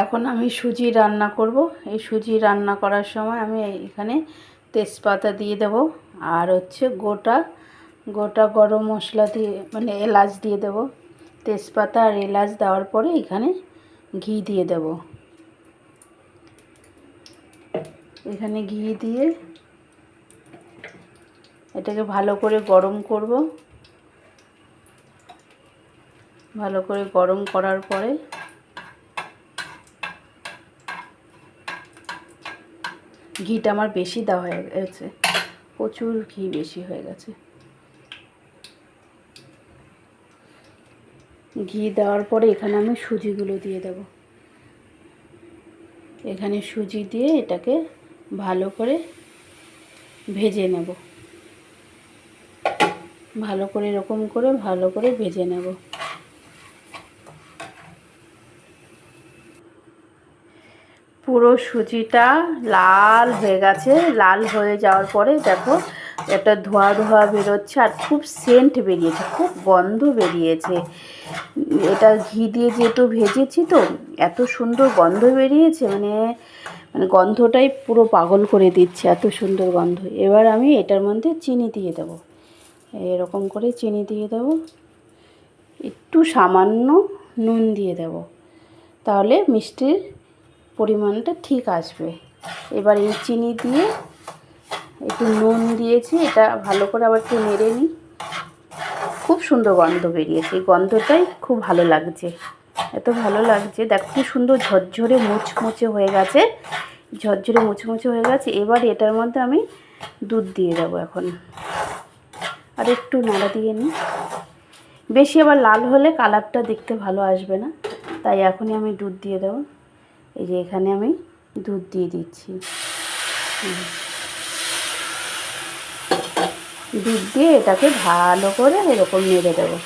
এখন আমি সুজি রান্না করব। এই সুজি রান্না করার সময় আমি এখানে তেজপাতা দিয়ে দেব, আর হচ্ছে গোটা গোটা গরম মশলা দিয়ে মানে এলাচ দিয়ে দেব। তেজপাতা আর এলাচ দেওয়ার পরে এখানে ঘি দিয়ে দেব। এখানে ঘি দিয়ে এটাকে ভালো করে গরম করব। ভালো করে গরম করার পরে ঘিটা আমার বেশি দেওয়া হয়ে গেছে, প্রচুর ঘি বেশি হয়ে গেছে। ঘি দেওয়ার পরে এখানে আমি সুজিগুলো দিয়ে দেব। এখানে সুজি দিয়ে এটাকে ভালো করে ভেজে নেব। ভালো করে এরকম করে ভালো করে ভেজে নেব। পুরো সুজিটা লাল হয়ে গেছে। লাল হয়ে যাওয়ার পরে দেখো একটা ধোঁয়া ধোঁয়া বেরোচ্ছে, আর খুব সেন্ট বেরিয়েছে, খুব গন্ধ বেরিয়েছে। এটা ঘি দিয়ে যেহেতু ভেজেছি তো এত সুন্দর গন্ধ বেরিয়েছে, মানে গন্ধটাই পুরো পাগল করে দিচ্ছে, এত সুন্দর গন্ধ। এবার আমি এটার মধ্যে চিনি দিয়ে দেব। এরকম করে চিনি দিয়ে দেব, একটু সামান্য নুন দিয়ে দেব, তাহলে মিষ্টির পরিমাণটা ঠিক আসবে। এবার এই চিনি দিয়ে একটু নুন দিয়েছি, এটা ভালো করে আবার একটু নেড়ে নিই। খুব সুন্দর গন্ধ বেরিয়েছে, এই গন্ধটাই খুব ভালো লাগছে, এত ভালো লাগছে। দেখো কি সুন্দর ঝরঝরে মুচমুচে হয়ে গেছে, ঝরঝরে মুচমুচে হয়ে গেছে। এবার এটার মধ্যে আমি দুধ দিয়ে দেবো এখন, আর একটু নাড়া দিয়ে নিই। বেশি আবার লাল হলে কালারটা দেখতে ভালো আসবে না, তাই এখনই আমি দুধ দিয়ে দেবো। এই যে এখানে আমি দুধ দিয়ে দিচ্ছি। দুধ দিয়ে এটাকে ভালো করে এরকম নেড়ে দেবো,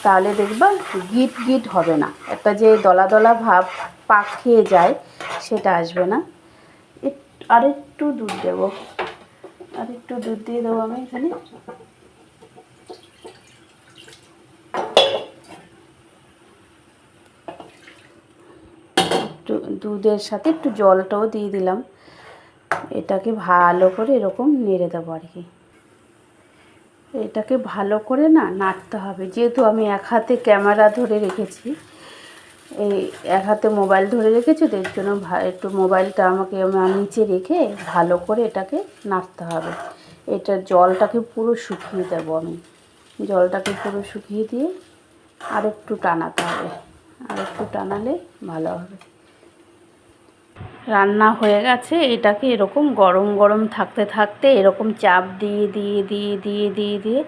তাহলে দেখবা গিট গিট হবে না, একটা যে দলা দলা ভাব পাক খেয়ে যায় সেটা আসবে না। আরেকটু দুধ দেবো, আরেকটু দুধ দিয়ে দেবো আমি এখানে। একটু দুধের সাথে একটু জলটাও দিয়ে দিলাম। এটাকে ভালো করে এরকম নেড়ে দেবো আর কি। এটাকে ভালো করে নাড়তে হবে, যেহেতু আমি এক হাতে ক্যামেরা ধরে রেখেছি, এই এক হাতে মোবাইল ধরে রেখেছি, তো এর জন্য একটু মোবাইলটা আমাকে নিচে রেখে ভালো করে এটাকে নাড়তে হবে। এটার জলটাকে পুরো শুকিয়ে দেবো আমি। জলটাকে পুরো শুকিয়ে দিয়ে আর একটু টানাতে হবে, আর একটু টানালে ভালো হবে। রান্না হয়ে গেছে। এটাকে এরকম গরম গরম থাকতে থাকতে এরকম চাপ দিয়ে দিয়ে দিয়ে দিয়ে দিয়ে দিয়ে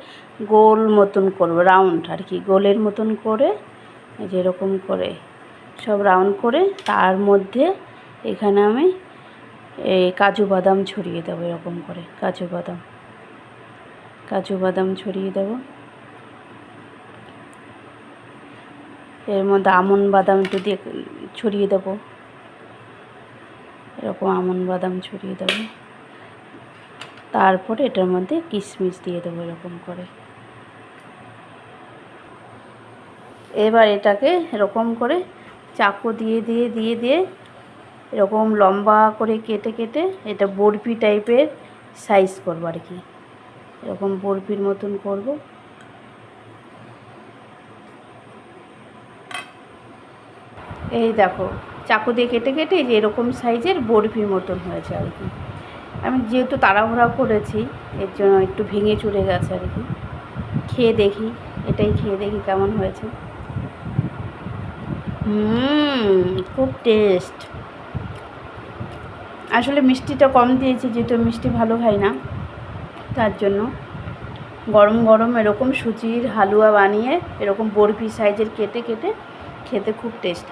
গোল মতন করবো, রাউন্ড আর কি, গোলের মতন করে যেরকম করে সব রাউন্ড করে তার মধ্যে এখানে আমি এই কাজু বাদাম ছড়িয়ে দেবো। এরকম করে কাজু বাদাম ছড়িয়ে দেব। এর মধ্যে আমন্ড বাদাম একটু দিয়ে ছড়িয়ে দেবো। এরকম আমন্ড বাদাম ছড়িয়ে দেবো। তারপরে এটার মধ্যে কিশমিশ দিয়ে দেবো এরকম করে। এবার এটাকে এরকম করে চাকু দিয়ে দিয়ে দিয়ে দিয়ে এরকম লম্বা করে কেটে কেটে এটা বরফি টাইপের সাইজ করবো আর কি, এরকম বরফির মতন করব। এই দেখো চাকু দিয়ে কেটে কেটে যে এরকম সাইজের বরফির মতন হয়েছে আর কি। আমি যেহেতু তাড়াহুড়া করেছি এর জন্য একটু ভেঙে চুরে গেছে আর কি। খেয়ে দেখি, এটাই খেয়ে দেখি কেমন হয়েছে। খুব টেস্ট। আসলে মিষ্টিটা কম দিয়েছি, যেহেতু মিষ্টি ভালো খাই না, তার জন্য। গরম গরম এরকম সুজির হালুয়া বানিয়ে এরকম বরফি সাইজের কেটে কেটে খেতে খুব টেস্ট।